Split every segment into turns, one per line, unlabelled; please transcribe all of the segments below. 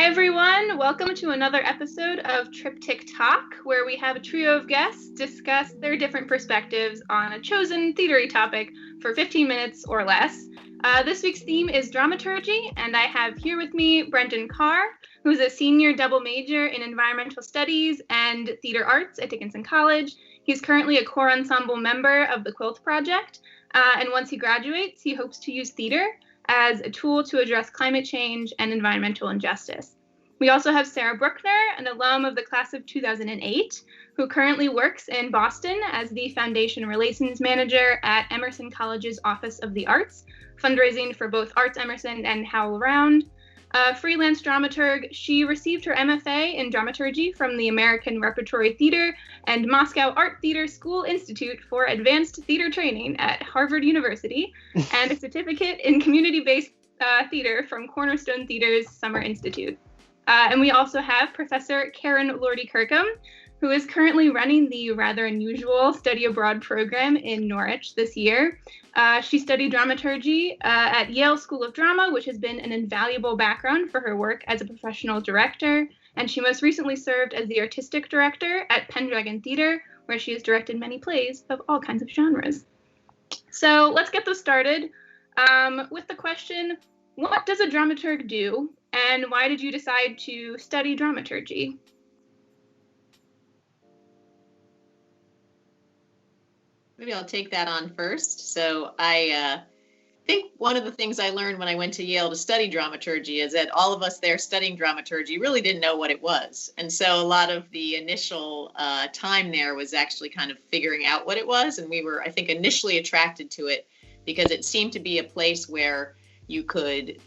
Hi, everyone. Welcome to another episode of Triptych Talk, where we have a trio of guests discuss their different perspectives on a chosen theatery topic for 15 minutes or less. This week's theme is dramaturgy, and I have here with me Brendan Carr, who's a senior double major in environmental studies and theater arts at Dickinson College. He's currently a core ensemble member of the Quilt Project, and once he graduates, he hopes to use theater as a tool to address climate change and environmental injustice. We also have Sarah Bruckner, an alum of the class of 2008, who currently works in Boston as the Foundation Relations Manager at Emerson College's Office of the Arts, fundraising for both Arts Emerson and HowlRound. A freelance dramaturg, she received her MFA in dramaturgy from the American Repertory Theater and Moscow Art Theater School Institute for Advanced Theater Training at Harvard University, and a certificate in community-based theater from Cornerstone Theater's Summer Institute. And we also have Professor Karen Lordy-Kirkham, who is currently running the rather unusual study abroad program in Norwich this year. She studied dramaturgy at Yale School of Drama, which has been an invaluable background for her work as a professional director. And she most recently served as the artistic director at Pendragon Theater, where she has directed many plays of all kinds of genres. So let's get this started with the question, what does a dramaturg do? And why did you decide to study dramaturgy?
Maybe I'll take that on first. So I think one of the things I learned when I went to Yale to study dramaturgy is that all of us there studying dramaturgy really didn't know what it was. And so a lot of the initial time there was actually kind of figuring out what it was. And we were, I think, initially attracted to it because it seemed to be a place where you could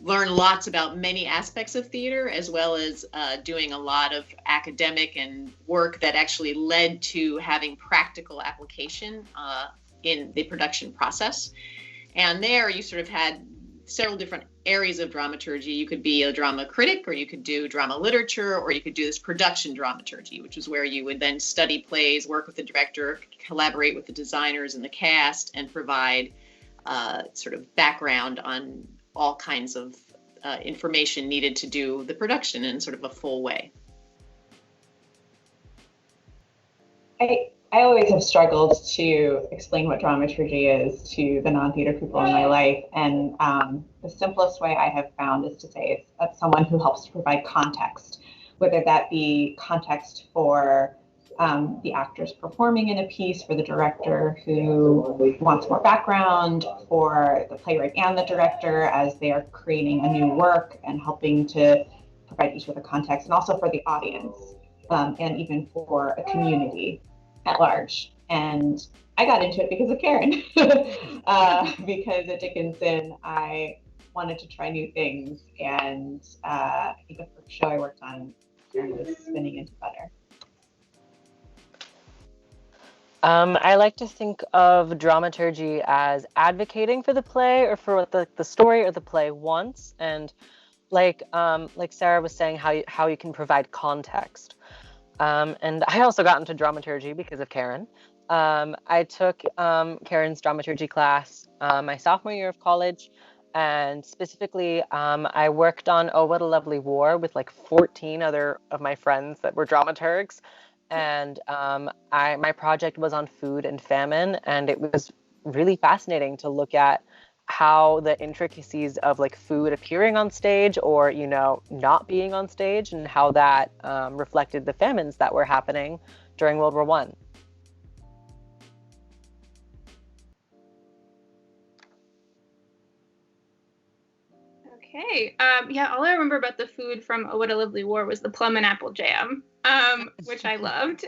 learn lots about many aspects of theater, as well as doing a lot of academic and work that actually led to having practical application in the production process. And there you sort of had several different areas of dramaturgy. You could be a drama critic, or you could do drama literature, or you could do this production dramaturgy, which is where you would then study plays, work with the director, collaborate with the designers and the cast, and provide sort of background on all kinds of information needed to do the production in sort of a full way.
I always have struggled to explain what dramaturgy is to the non-theater people in my life, and the simplest way I have found is to say it's someone who helps to provide context, whether that be context for the actors performing in a piece, for the director who wants more background, for the playwright and the director as they are creating a new work and helping to provide each with a context, and also for the audience, and even for a community at large. And I got into it because of Karen, because at Dickinson, I wanted to try new things, and I think the first show I worked on, Karen was spinning into butter.
I like to think of dramaturgy as advocating for the play or for what the story or the play wants, and like Sarah was saying, how you can provide context. And I also got into dramaturgy because of Karen. I took Karen's dramaturgy class my sophomore year of college, and specifically I worked on Oh, What a Lovely War with like 14 other of my friends that were dramaturgs. And my project was on food and famine, and it was really fascinating to look at how the intricacies of like food appearing on stage or, you know, not being on stage, and how that reflected the famines that were happening during World War I.
Okay. Yeah, all I remember about the food from Oh, What a Lovely War was the plum and apple jam, which I loved.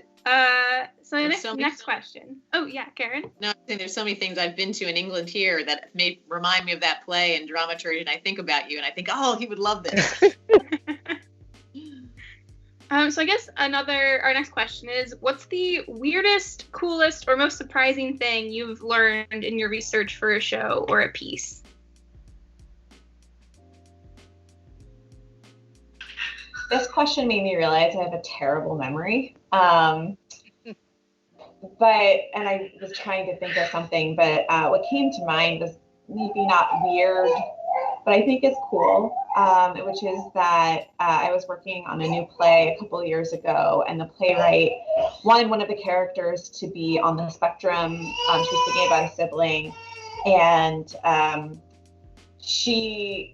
So next question. Oh, yeah, Karen?
No, I think there's so many things I've been to in England here that may remind me of that play and dramaturgy, and I think about you, and I think, oh, he would love this.
So I guess our next question is, what's the weirdest, coolest, or most surprising thing you've learned in your research for a show or a piece?
This question made me realize I have a terrible memory. And I was trying to think of something, but what came to mind was maybe not weird, but I think is cool, which is that I was working on a new play a couple of years ago, and the playwright wanted one of the characters to be on the spectrum. She was thinking about a sibling, and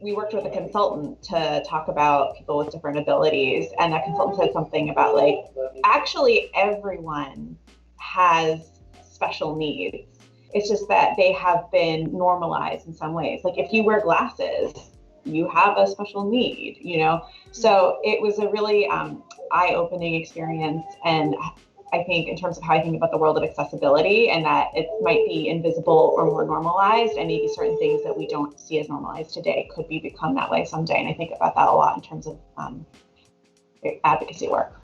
we worked with a consultant to talk about people with different abilities, and that consultant said something about like, actually everyone has special needs. It's just that they have been normalized in some ways. Like if you wear glasses, you have a special need, you know? So it was a really eye-opening experience. And I think in terms of how I think about the world of accessibility, and that it might be invisible or more normalized, and maybe certain things that we don't see as normalized today could become that way someday. And I think about that a lot in terms of advocacy work.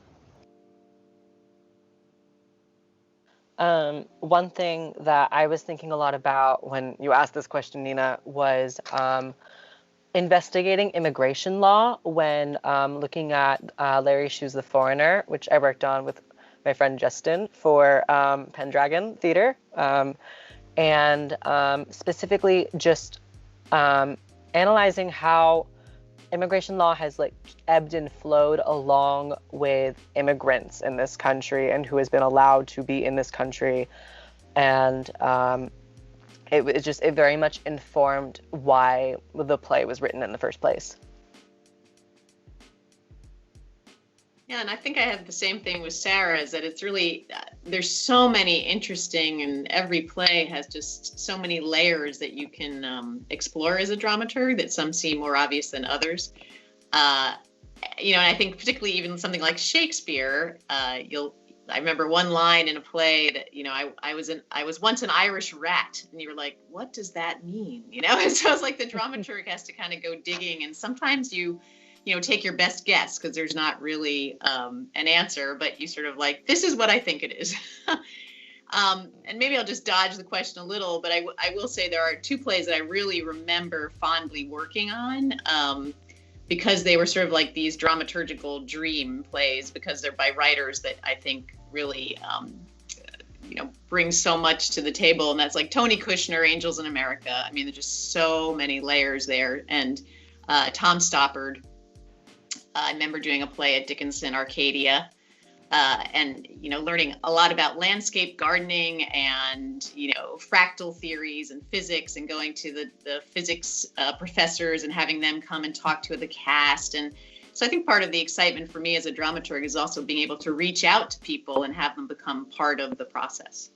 One thing that I was thinking a lot about when you asked this question, Nina, was investigating immigration law when looking at Larry Shu's The Foreigner, which I worked on with my friend Justin for Pendragon Theater, and specifically just analyzing how immigration law has like ebbed and flowed along with immigrants in this country and who has been allowed to be in this country. And it very much informed why the play was written in the first place.
Yeah, and I think I have the same thing with Sarah, is that it's really, there's so many interesting, and every play has just so many layers that you can explore as a dramaturg, that some seem more obvious than others. You know, and I think particularly even something like Shakespeare, I remember one line in a play that, you know, I was once an Irish rat, and you were like, what does that mean? You know, and so it's like the dramaturg has to kind of go digging, and sometimes you take your best guess because there's not really an answer, but you sort of like, this is what I think it is. And maybe I'll just dodge the question a little, but I will say there are two plays that I really remember fondly working on because they were sort of like these dramaturgical dream plays, because they're by writers that I think really, bring so much to the table. And that's like Tony Kushner, Angels in America. I mean, there's just so many layers there. And Tom Stoppard, I remember doing a play at Dickinson Arcadia, and learning a lot about landscape gardening and fractal theories and physics, and going to the physics professors and having them come and talk to the cast. And so I think part of the excitement for me as a dramaturg is also being able to reach out to people and have them become part of the process.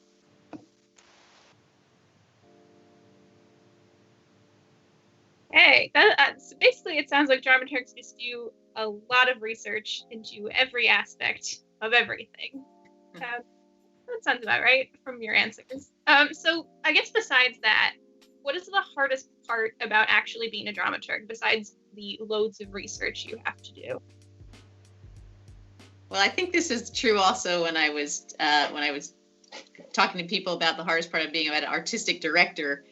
Hey, so basically it sounds like dramaturgs just do a lot of research into every aspect of everything. That sounds about right from your answers. So I guess besides that, what is the hardest part about actually being a dramaturg besides the loads of research you have to do?
Well, I think this is true also when I was talking to people about the hardest part of being an artistic director.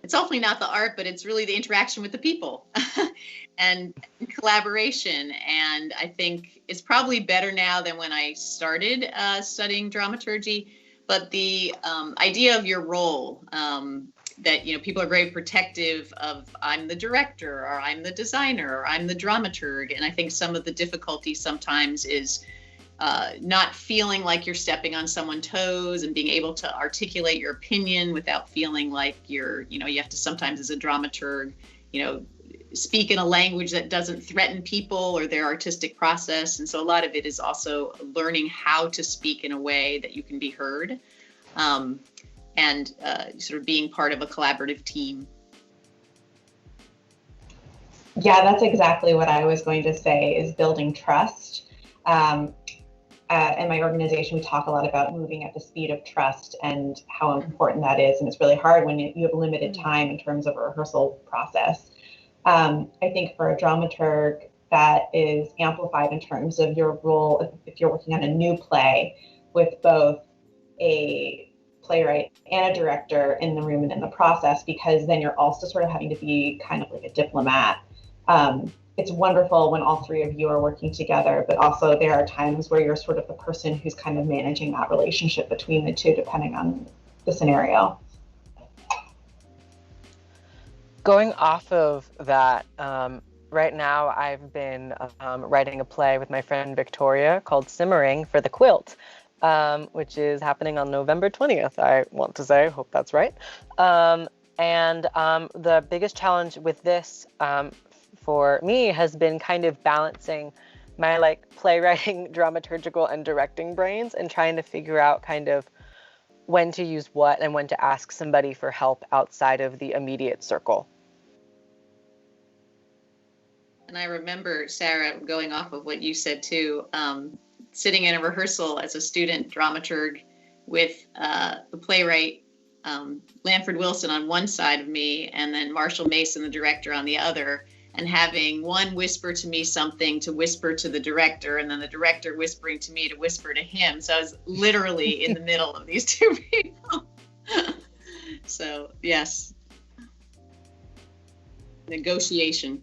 It's hopefully not the art, but it's really the interaction with the people and collaboration. And I think it's probably better now than when I started studying dramaturgy. But the idea of your role, that people are very protective of, I'm the director, or I'm the designer, or I'm the dramaturg. And I think some of the difficulty sometimes is not feeling like you're stepping on someone's toes, and being able to articulate your opinion without feeling like you have to sometimes as a dramaturg, speak in a language that doesn't threaten people or their artistic process. And so a lot of it is also learning how to speak in a way that you can be heard, and sort of being part of a collaborative team.
Yeah, that's exactly what I was going to say, is building trust. In my organization, we talk a lot about moving at the speed of trust and how important that is. And it's really hard when you have limited time in terms of a rehearsal process. I think for a dramaturg, that is amplified in terms of your role if you're working on a new play with both a playwright and a director in the room and in the process, because then you're also sort of having to be kind of like a diplomat. It's wonderful when all three of you are working together, but also there are times where you're sort of the person who's kind of managing that relationship between the two, depending on the scenario.
Going off of that, right now I've been writing a play with my friend Victoria called Simmering for the Quilt, which is happening on November 20th, I want to say. Hope that's right. And the biggest challenge with this for me has been kind of balancing my like playwriting, dramaturgical, and directing brains and trying to figure out kind of when to use what and when to ask somebody for help outside of the immediate circle.
And I remember, Sarah, going off of what you said too, sitting in a rehearsal as a student dramaturg with the playwright Lanford Wilson on one side of me and then Marshall Mason, the director, on the other, and having one whisper to me something to whisper to the director, and then the director whispering to me to whisper to him. So I was literally in the middle of these two people. So, yes. Negotiation.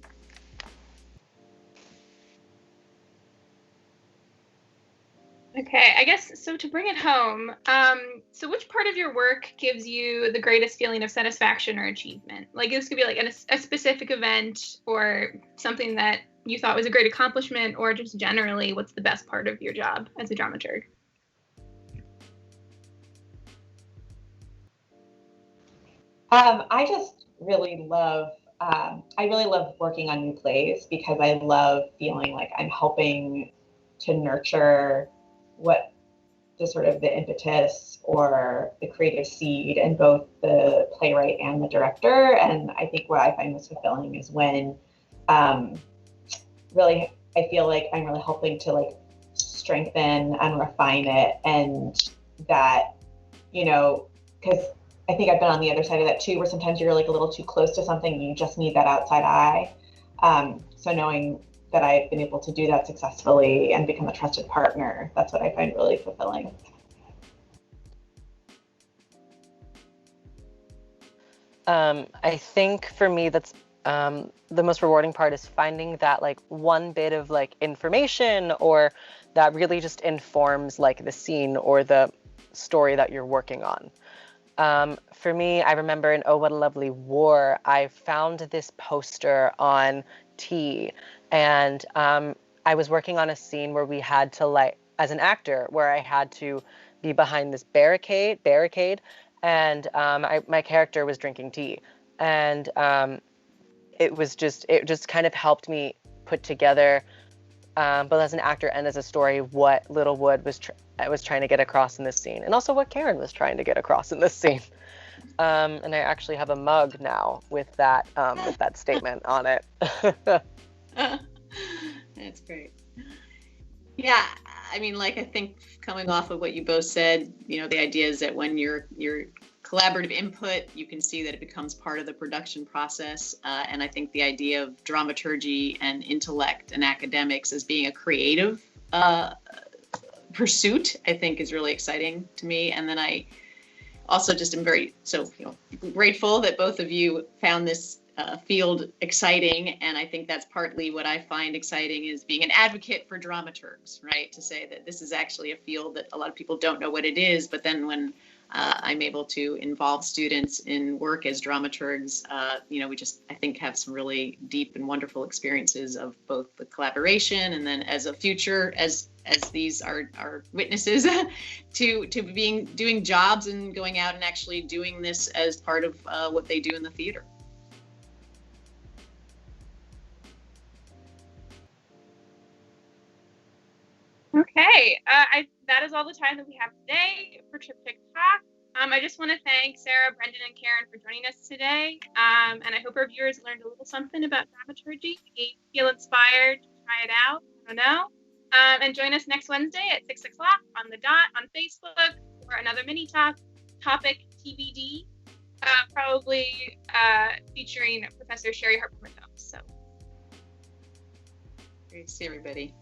Okay, I guess, so to bring it home, so which part of your work gives you the greatest feeling of satisfaction or achievement? Like, this could be like a specific event or something that you thought was a great accomplishment, or just generally, what's the best part of your job as a dramaturg?
I just really love, I really love working on new plays because I love feeling like I'm helping to nurture what the sort of the impetus or the creative seed in both the playwright and the director. And I think what I find most fulfilling is when really I feel like I'm really helping to like strengthen and refine it, and that, you know, because I think I've been on the other side of that too, where sometimes you're like a little too close to something and you just need that outside eye. So knowing that I've been able to do that successfully and become a trusted partner, that's what I find really fulfilling.
I think for me, that's the most rewarding part is finding that like one bit of like information or that really just informs like the scene or the story that you're working on. For me, I remember in Oh, What a Lovely War, I found this poster on tea, and I was working on a scene where we had to, like, as an actor, where I had to be behind this barricade, and my character was drinking tea, and it just kind of helped me put together, both as an actor and as a story, what Littlewood was trying to get across in this scene, and also what Karen was trying to get across in this scene. And I actually have a mug now with that statement on it.
That's great. Yeah, I mean, like, I think coming off of what you both said, you know, the idea is that when you're collaborative input, you can see that it becomes part of the production process. And I think the idea of dramaturgy and intellect and academics as being a creative pursuit, I think, is really exciting to me. And then I also just am very grateful that both of you found this field exciting. And I think that's partly what I find exciting is being an advocate for dramaturgs, right? To say that this is actually a field that a lot of people don't know what it is, but then when I'm able to involve students in work as dramaturgs, we just, I think, have some really deep and wonderful experiences of both the collaboration and then as a future, as these are witnesses to doing jobs and going out and actually doing this as part of what they do in the theater.
Okay, that is all the time that we have today for Triptych Talk. I just want to thank Sarah, Brendan, and Karen for joining us today. And I hope our viewers learned a little something about dramaturgy, feel inspired to try it out. I don't know. And join us next Wednesday at 6 o'clock on the dot on Facebook for another mini topic TBD, probably featuring Professor Sherry Harper-McCombs. So,
Great to see everybody.